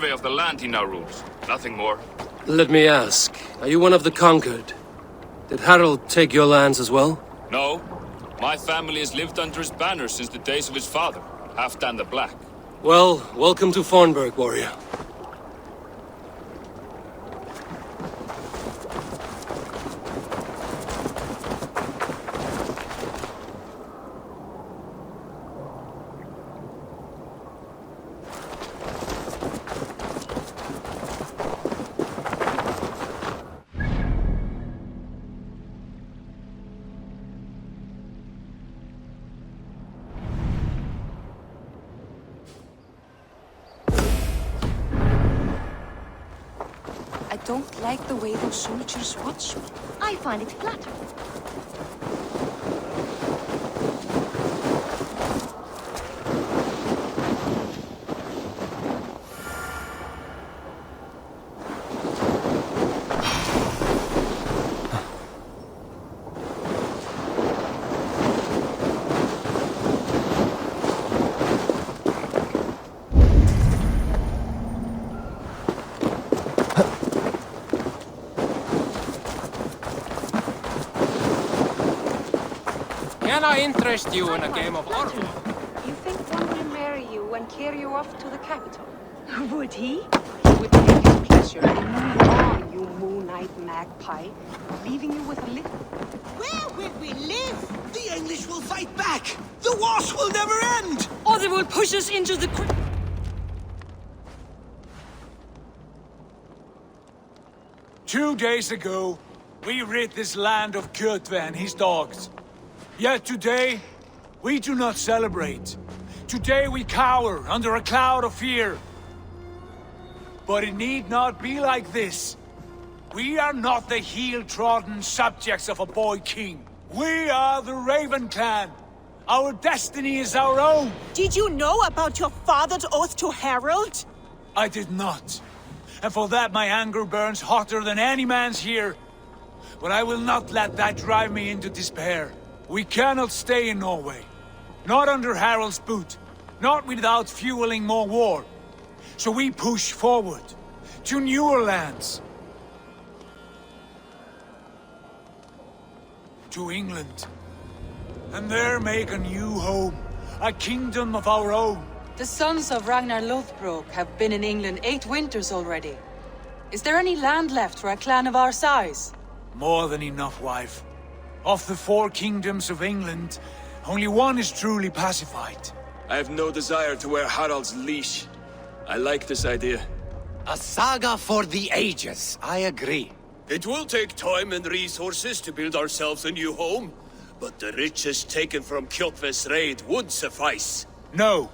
survey of the land he now rules. Nothing more. Let me ask, are you one of the conquered? Did Harold take your lands as well? No. My family has lived under his banner since the days of his father, Halfdan the Black. Well, welcome to Fornburg, warrior. I don't like the way those soldiers watch me. I find it flattering. Can I interest you in a game of Orlo? You think one will marry you and carry you off to the capital? Would he? He would take his pleasure and move on, you moon-eyed magpie, leaving you with a little... Where will we live? The English will fight back! The wars will never end! Or they will push us into the... 2 days ago, we rid this land of Kjotve and his dogs. Yet today, we do not celebrate. Today we cower under a cloud of fear. But it need not be like this. We are not the heel-trodden subjects of a boy king. We are the Raven clan. Our destiny is our own. Did you know about your father's oath to Harold? I did not. And for that my anger burns hotter than any man's here. But I will not let that drive me into despair. We cannot stay in Norway. Not under Harald's boot. Not without fueling more war. So we push forward. To newer lands. To England. And there make a new home. A kingdom of our own. The sons of Ragnar Lothbrok have been in England 8 winters already. Is there any land left for a clan of our size? More than enough, wife. Of the 4 kingdoms of England, only one is truly pacified. I have no desire to wear Harald's leash. I like this idea. A saga for the ages, I agree. It will take time and resources to build ourselves a new home, but the riches taken from Kjotve's raid would suffice. No.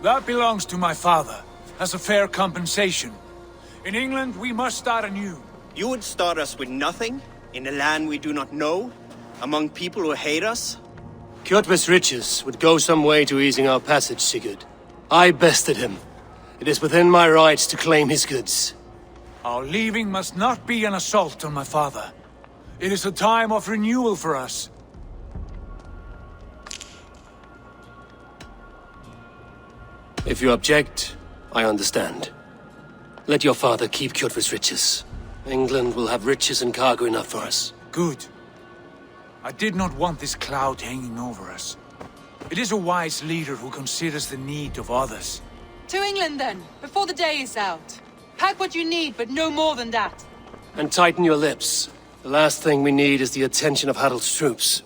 That belongs to my father, as a fair compensation. In England, we must start anew. You would start us with nothing? In a land we do not know? Among people who hate us? Kjotve's riches would go some way to easing our passage, Sigurd. I bested him. It is within my rights to claim his goods. Our leaving must not be an assault on my father. It is a time of renewal for us. If you object, I understand. Let your father keep Kjotve's riches. England will have riches and cargo enough for us. Good. I did not want this cloud hanging over us. It is a wise leader who considers the need of others. To England then, before the day is out. Pack what you need, but no more than that. And tighten your lips. The last thing we need is the attention of Harald's troops.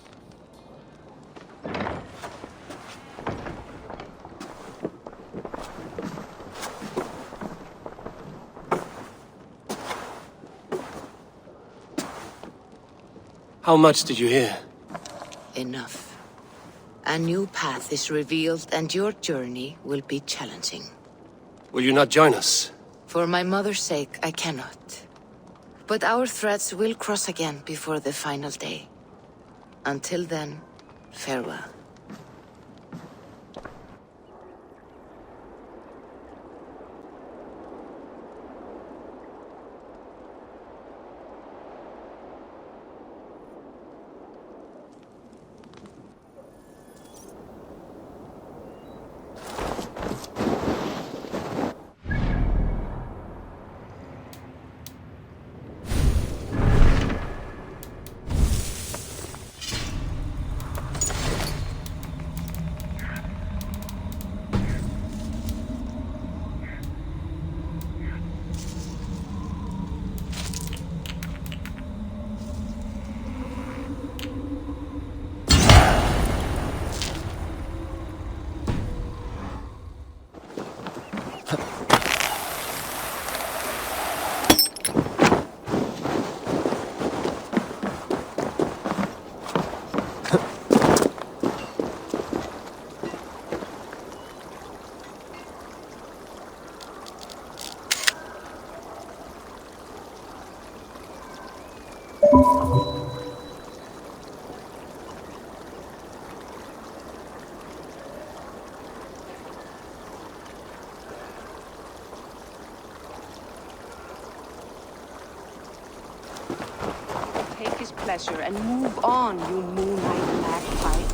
How much did you hear? Enough. A new path is revealed and your journey will be challenging. Will you not join us? For my mother's sake, I cannot. But our threads will cross again before the final day. Until then, farewell. pleasure and move on, you moonlight magpie,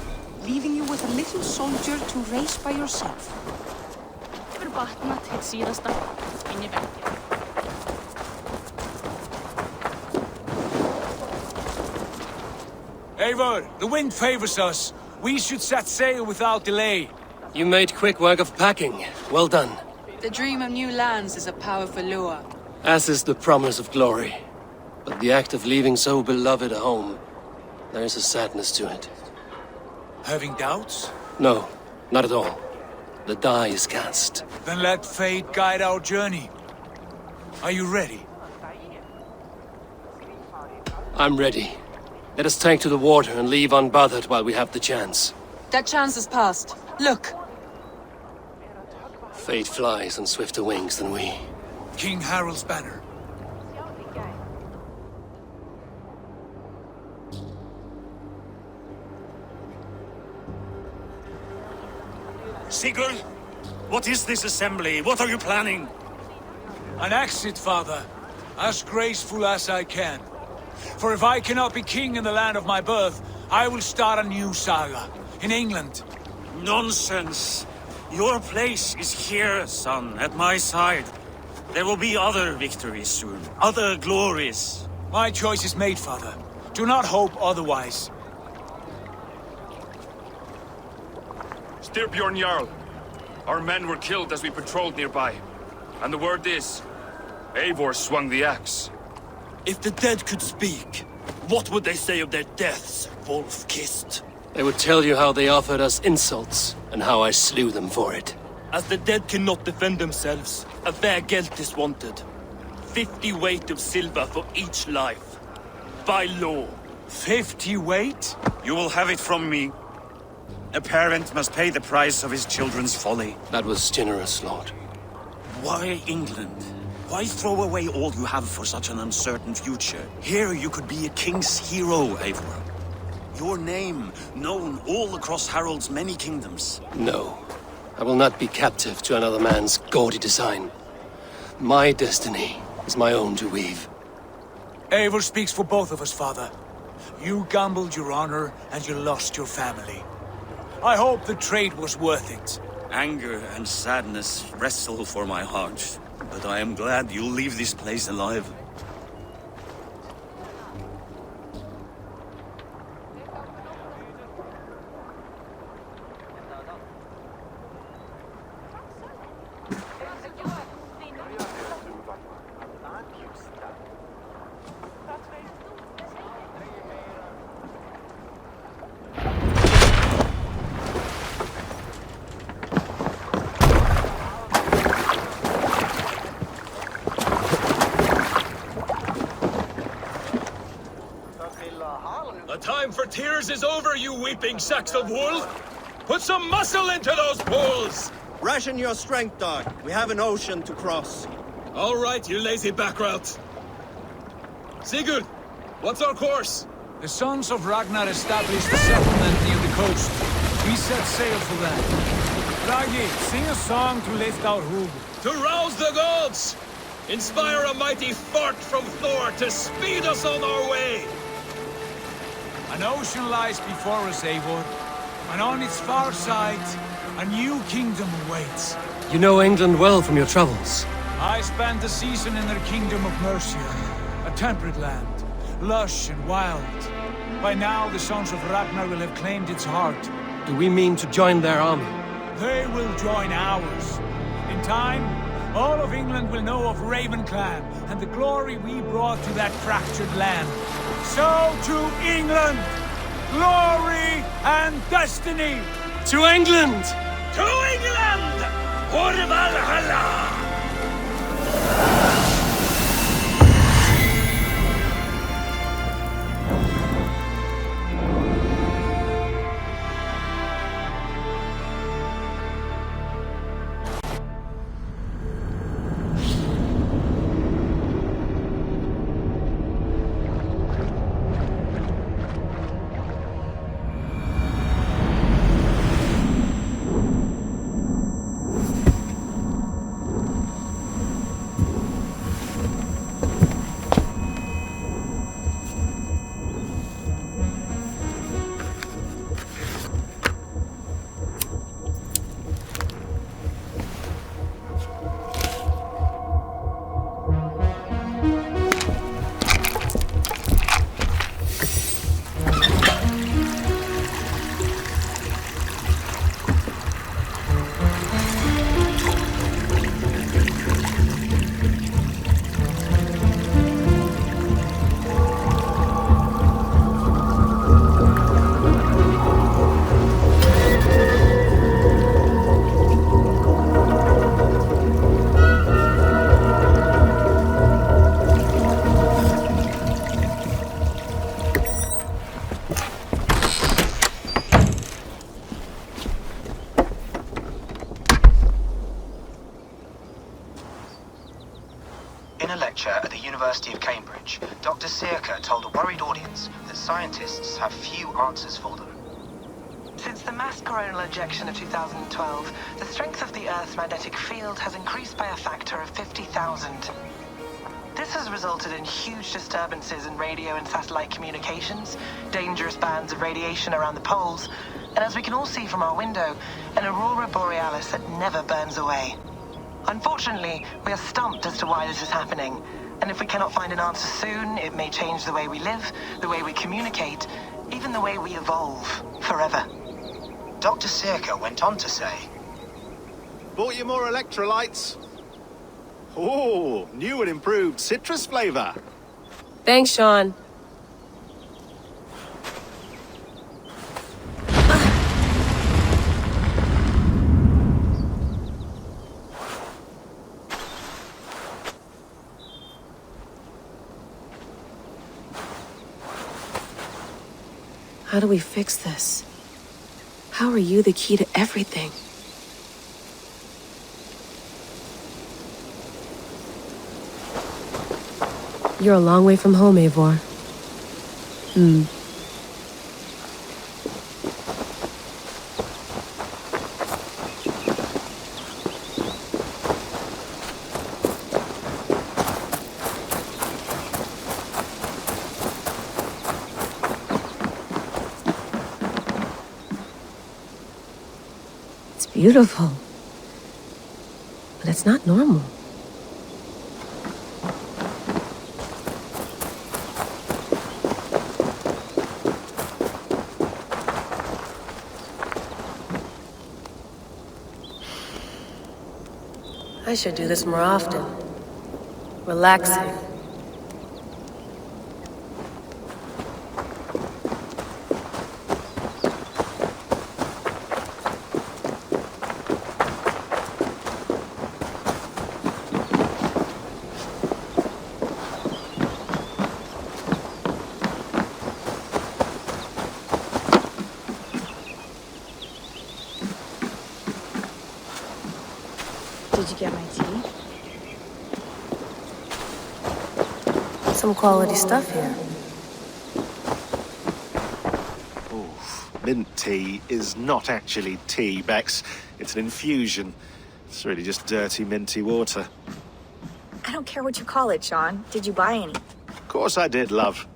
leaving you with a little soldier to race by yourself. Eivor, the wind favors us. We should set sail without delay. You made quick work of packing. Well done. The dream of new lands is a powerful lure. As is the promise of glory. But the act of leaving so beloved a home, there is a sadness to it. Having doubts? No, not at all. The die is cast. Then let fate guide our journey. Are you ready? I'm ready. Let us take to the water and leave unbothered while we have the chance. That chance has passed. Look! Fate flies on swifter wings than we. King Harald's banner. Sigurd, what is this assembly? What are you planning? An exit, father. As graceful as I can. For if I cannot be king in the land of my birth, I will start a new saga. In England. Nonsense. Your place is here, son, at my side. There will be other victories soon. Other glories. My choice is made, father. Do not hope otherwise. Styrbjorn Jarl. Our men were killed as we patrolled nearby. And the word is, Eivor swung the axe. If the dead could speak, what would they say of their deaths, wolf-kissed? They would tell you how they offered us insults, and how I slew them for it. As the dead cannot defend themselves, a fair gelt is wanted. 50 weight of silver for each life. By law. 50 weight? You will have it from me. A parent must pay the price of his children's folly. That was generous, Lord. Why England? Why throw away all you have for such an uncertain future? Here you could be a king's hero, Eivor. Your name known all across Harald's many kingdoms. No. I will not be captive to another man's gaudy design. My destiny is my own to weave. Eivor speaks for both of us, father. You gambled your honor, and you lost your family. I hope the trade was worth it. Anger and sadness wrestle for my heart. But I am glad you'll leave this place alive. The time for tears is over, you weeping sacks of wool! Put some muscle into those bulls! Ration your strength, dog. We have an ocean to cross. All right, you lazy backrout. Sigurd, what's our course? The sons of Ragnar established a settlement near the coast. We set sail for that. Ragi, sing a song to lift our hood. To rouse the gods! Inspire a mighty fart from Thor to speed us on our way! An ocean lies before us, Eivor. And on its far side, a new kingdom awaits. You know England well from your travels. I spent a season in their kingdom of Mercia. A temperate land, lush and wild. By now, the sons of Ragnar will have claimed its heart. Do we mean to join their army? They will join ours. In time, all of England will know of Raven Clan and the glory we brought to that fractured land. So to England! Glory and destiny! To England! To England! For Valhalla! In a lecture at the University of Cambridge, Dr. Sirka told a worried audience that scientists have few answers for them. Since the mass coronal ejection of 2012, the strength of the Earth's magnetic field has increased by a factor of 50,000. This has resulted in huge disturbances in radio and satellite communications, dangerous bands of radiation around the poles, and as we can all see from our window, an aurora borealis that never burns away. Unfortunately, we are stumped as to why this is happening, and if we cannot find an answer soon, it may change the way we live, the way we communicate, even the way we evolve, forever. Dr. Sirka went on to say, "Bought you more electrolytes? Oh, new and improved citrus flavor." Thanks, Sean. How do we fix this? How are you the key to everything? You're a long way from home, Eivor. Beautiful. But it's not normal. I should do this more often. Relaxing. Did you get my tea? Some quality stuff here. Oof. Mint tea is not actually tea, Bex. It's an infusion. It's really just dirty, minty water. I don't care what you call it, Sean. Did you buy any? Of course I did, love.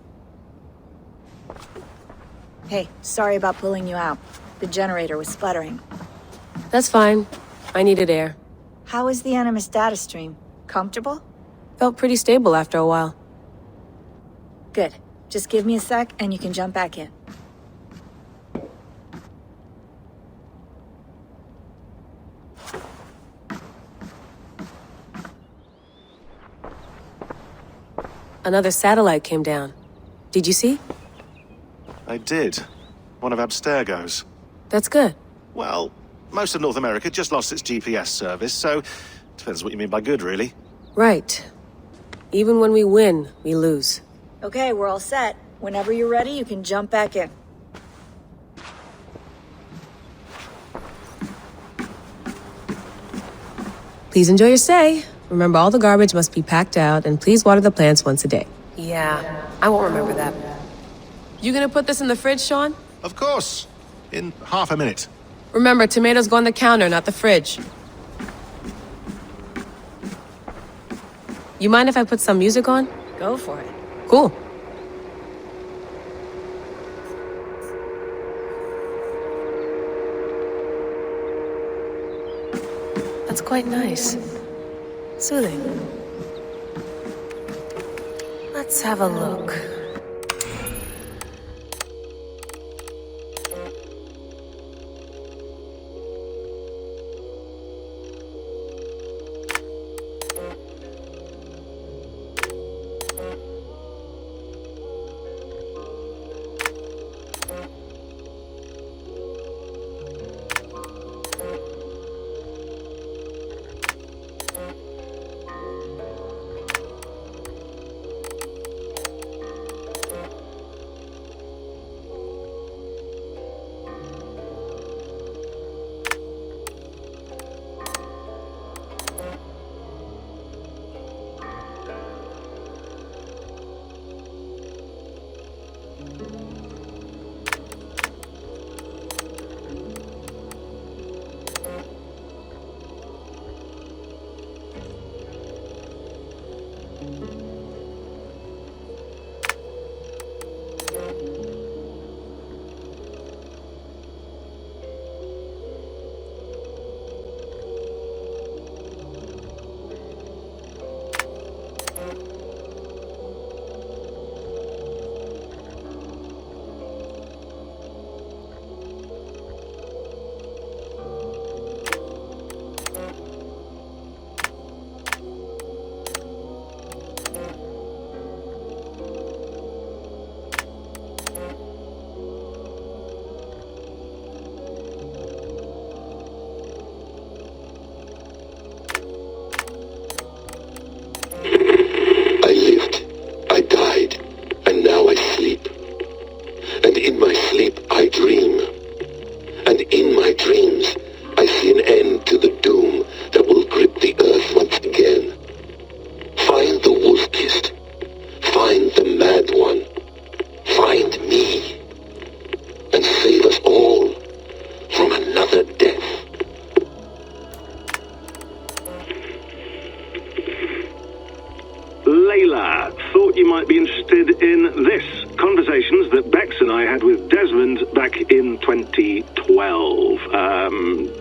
Hey, sorry about pulling you out. The generator was sputtering. That's fine. I needed air. How was the Animus data stream? Comfortable? Felt pretty stable after a while. Good. Just give me a sec and you can jump back in. Another satellite came down. Did you see? I did. One of Abstergo's. That's good. Well, most of North America just lost its GPS service, so depends what you mean by good, really. Right. Even when we win, we lose. Okay, we're all set. Whenever you're ready, you can jump back in. Please enjoy your stay. Remember, all the garbage must be packed out, and please water the plants once a day. Yeah, I won't remember that. You gonna put this in the fridge, Sean? Of course. In half a minute. Remember, tomatoes go on the counter, not the fridge. You mind if I put some music on? Go for it. Cool. That's quite nice. Soothing. Let's have a look.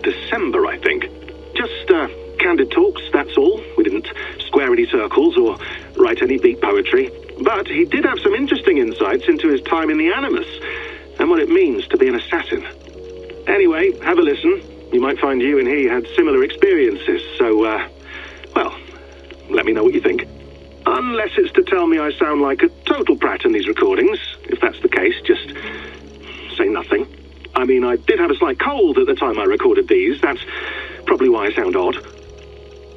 December, I think. Just candid talks, that's all. We didn't square any circles or write any beat poetry. But he did have some interesting insights into his time in the Animus and what it means to be an assassin. Anyway, have a listen. You might find you and he had similar experiences, so, well, let me know what you think. Unless it's to tell me I sound like a total prat in these recordings. If that's the case, just say nothing. I mean, I did have a slight cold at the time I recorded these. That's probably why I sound odd.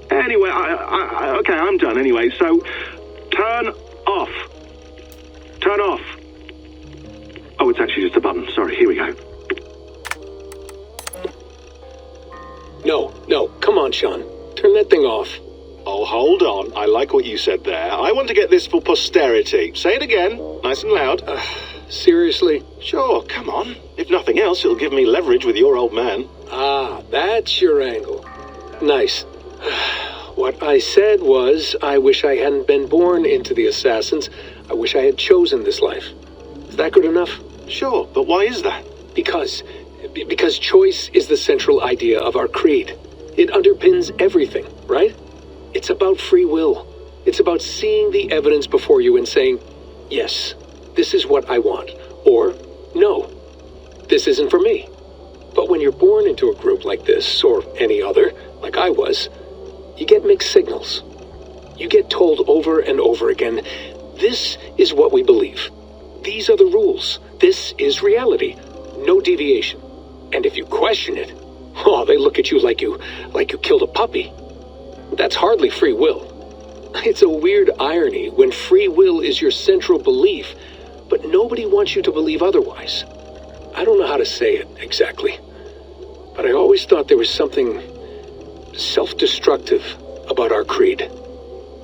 Anyway, okay, I'm done anyway, so turn off. Turn off. Oh, it's actually just a button. Sorry, here we go. No, come on, Sean. Turn that thing off. Oh, hold on. I like what you said there. I want to get this for posterity. Say it again, nice and loud. Seriously? Sure, come on. If nothing else, it'll give me leverage with your old man. Ah, that's your angle. Nice. What I said was, I wish I hadn't been born into the Assassins. I wish I had chosen this life. Is that good enough? Sure, but why is that? Because choice is the central idea of our creed. It underpins everything, right? It's about free will. It's about seeing the evidence before you and saying, yes, this is what I want. Or, no, this isn't for me. But when you're born into a group like this, or any other, like I was, you get mixed signals. You get told over and over again, this is what we believe. These are the rules. This is reality. No deviation. And if you question it, oh, they look at you like you killed a puppy. That's hardly free will. It's a weird irony when free will is your central belief, but nobody wants you to believe otherwise. I don't know how to say it exactly, but I always thought there was something self-destructive about our creed.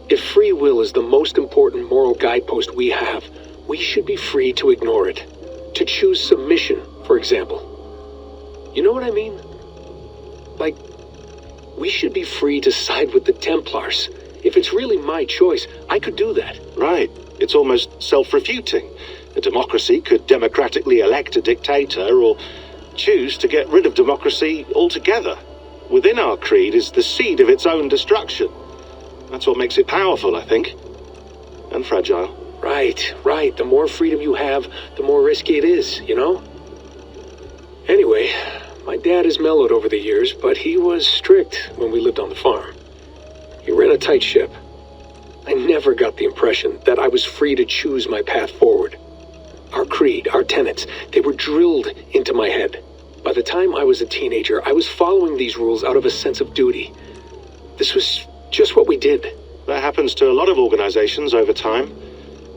If free will is the most important moral guidepost we have, we should be free to ignore it. To choose submission, for example. You know what I mean? Like, we should be free to side with the Templars. If it's really my choice, I could do that. Right. It's almost self-refuting. A democracy could democratically elect a dictator or choose to get rid of democracy altogether. Within our creed is the seed of its own destruction. That's what makes it powerful, I think. And fragile. Right. The more freedom you have, the more risky it is, you know? Anyway, my dad has mellowed over the years, but he was strict when we lived on the farm. He ran a tight ship. I never got the impression that I was free to choose my path forward. Our creed, our tenets, they were drilled into my head. By the time I was a teenager, I was following these rules out of a sense of duty. This was just what we did. That happens to a lot of organizations over time.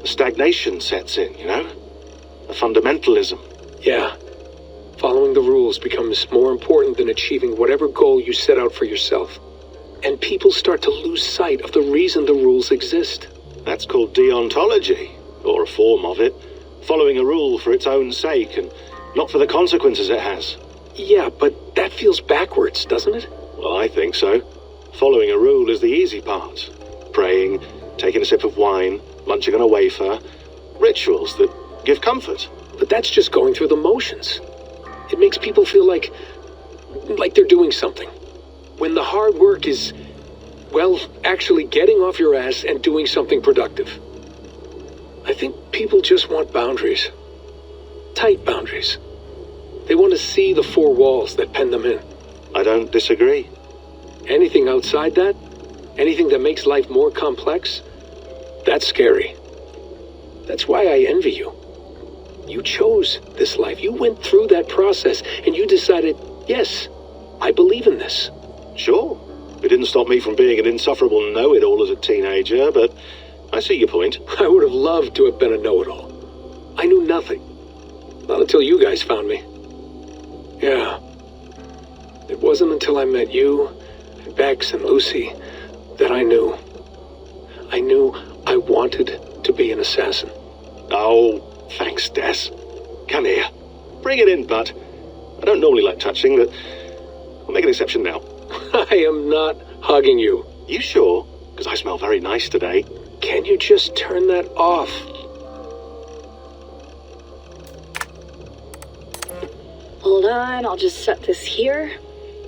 The stagnation sets in, you know? A fundamentalism. Yeah. Following the rules becomes more important than achieving whatever goal you set out for yourself. And people start to lose sight of the reason the rules exist. That's called deontology, or a form of it. Following a rule for its own sake and not for the consequences it has. Yeah, but that feels backwards, doesn't it? Well, I think so. Following a rule is the easy part. praying, taking a sip of wine, munching on a wafer. Rituals that give comfort. But that's just going through the motions. It makes people feel like they're doing something. When the hard work is, well, actually getting off your ass and doing something productive. I think people just want boundaries. Tight boundaries. They want to see the four walls that pen them in. I don't disagree. Anything outside that, anything that makes life more complex, that's scary. That's why I envy you. You chose this life. You went through that process, and you decided, yes, I believe in this. Sure. It didn't stop me from being an insufferable know-it-all as a teenager, but I see your point. I would have loved to have been a know-it-all. I knew nothing. Not until you guys found me. Yeah. It wasn't until I met you, and Bex, and Lucy, that I knew. I knew I wanted to be an assassin. Oh, thanks, Des. Come here. Bring it in, bud. I don't normally like touching, but I'll make an exception now. I am not hugging you. You sure? Because I smell very nice today. Can you just turn that off? Hold on, I'll just set this here.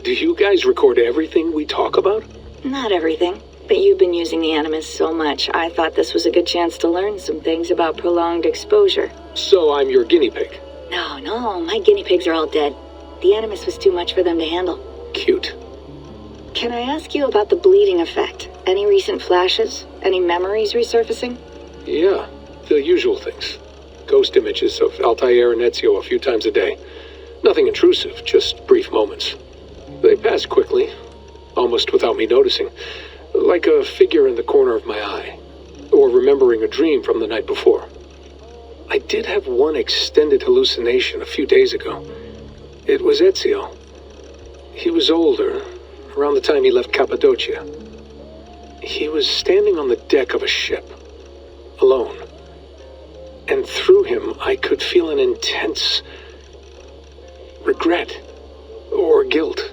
Do you guys record everything we talk about? Not everything, but you've been using the Animus so much, I thought this was a good chance to learn some things about prolonged exposure. So I'm your guinea pig? No, my guinea pigs are all dead. The Animus was too much for them to handle. Cute. Can I ask you about the bleeding effect? Any recent flashes? Any memories resurfacing? Yeah, the usual things. Ghost images of Altair and Ezio a few times a day. Nothing intrusive, just brief moments. They pass quickly, almost without me noticing. Like a figure in the corner of my eye. Or remembering a dream from the night before. I did have one extended hallucination a few days ago. It was Ezio. He was older, around the time he left Cappadocia. He was standing on the deck of a ship, alone. And through him, I could feel an intense regret or guilt.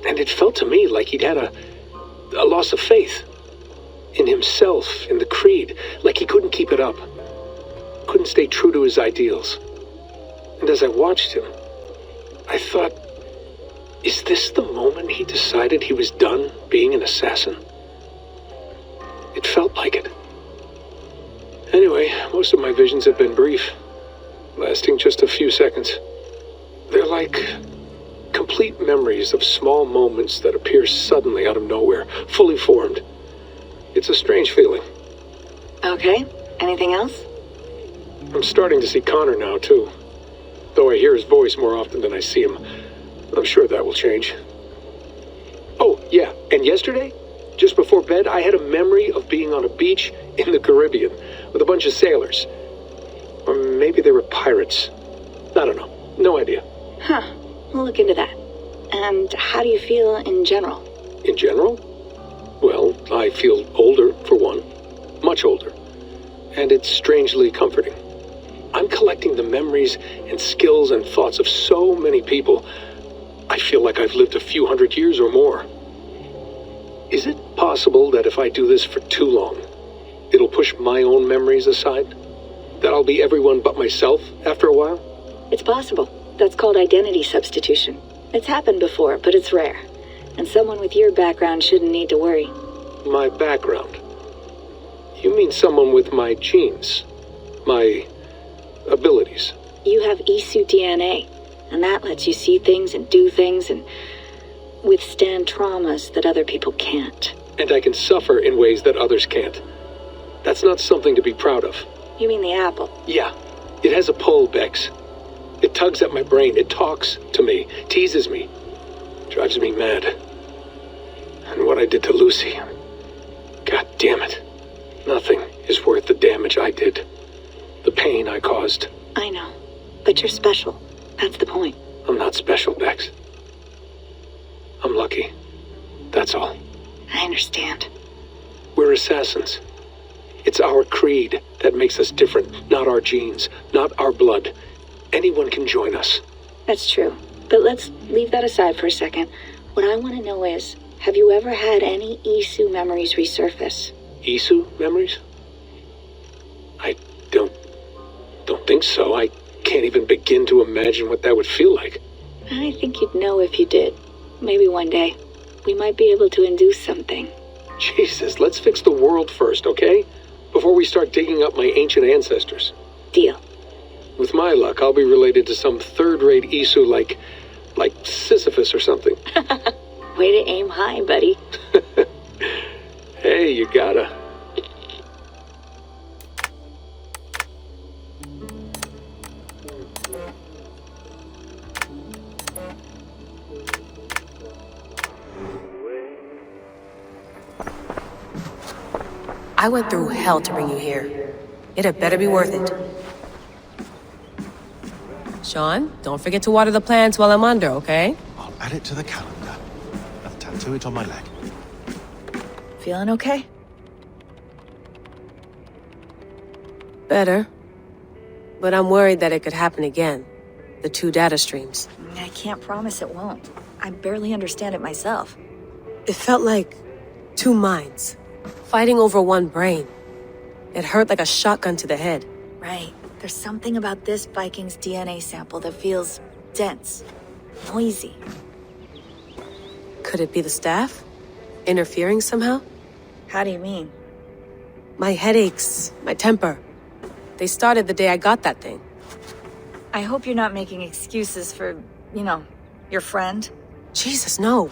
And it felt to me like he'd had a loss of faith in himself, in the creed, like he couldn't keep it up, couldn't stay true to his ideals. And as I watched him, I thought, is this the moment he decided he was done being an assassin? It felt like it. Anyway, most of my visions have been brief, lasting just a few seconds. They're like complete memories of small moments that appear suddenly out of nowhere, fully formed. It's a strange feeling. Okay, anything else? I'm starting to see Connor now, too. Though I hear his voice more often than I see him. I'm sure that will change. Oh, yeah, and yesterday, just before bed, I had a memory of being on a beach in the Caribbean with a bunch of sailors. Or maybe they were pirates. I don't know. No idea. Huh. We'll look into that. And how do you feel in general? In general? Well, I feel older, for one. Much older. And it's strangely comforting. I'm collecting the memories and skills and thoughts of so many people. I feel like I've lived a few hundred years or more. Is it possible that if I do this for too long, it'll push my own memories aside? That I'll be everyone but myself after a while? It's possible. That's called identity substitution. It's happened before, but it's rare. And someone with your background shouldn't need to worry. My background? You mean someone with my genes? My abilities? You have Isu DNA, and that lets you see things and do things and withstand traumas that other people can't. And I can suffer in ways that others can't. That's not something to be proud of. You mean the apple? Yeah. It has a pull, Bex. It tugs at my brain. It talks to me. Teases me. Drives me mad. And what I did to Lucy. God damn it. Nothing is worth the damage I did. The pain I caused. I know. But you're special. That's the point. I'm not special, Bex. I'm lucky. That's all. I understand. We're assassins. It's our creed that makes us different, not our genes, not our blood. Anyone can join us. That's true. But let's leave that aside for a second. What I want to know is, have you ever had any Isu memories resurface? Isu memories? I don't think so. I can't even begin to imagine what that would feel like. I think you'd know if you did. Maybe one day. We might be able to induce something. Jesus, let's fix the world first, okay? Before we start digging up my ancient ancestors. Deal. With my luck, I'll be related to some third-rate Isu like Sisyphus or something. Way to aim high, buddy. Hey, you gotta. I went through hell to bring you here. It had better be worth it. Sean, don't forget to water the plants while I'm under, okay? I'll add it to the calendar. I'll tattoo it on my leg. Feeling okay? Better. But I'm worried that it could happen again. The 2 data streams. I can't promise it won't. I barely understand it myself. It felt like 2 minds, fighting over 1 brain. It hurt like a shotgun to the head. Right. There's something about this Viking's DNA sample that feels dense, noisy. Could it be the staff? Interfering somehow? How do you mean? My headaches, my temper. They started the day I got that thing. I hope you're not making excuses for, your friend. Jesus, no.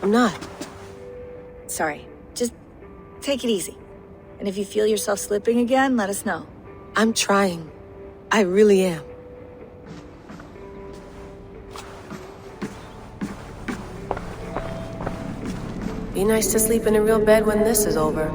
I'm not. Sorry. Just take it easy. And if you feel yourself slipping again, let us know. I'm trying. I really am. Be nice to sleep in a real bed when this is over.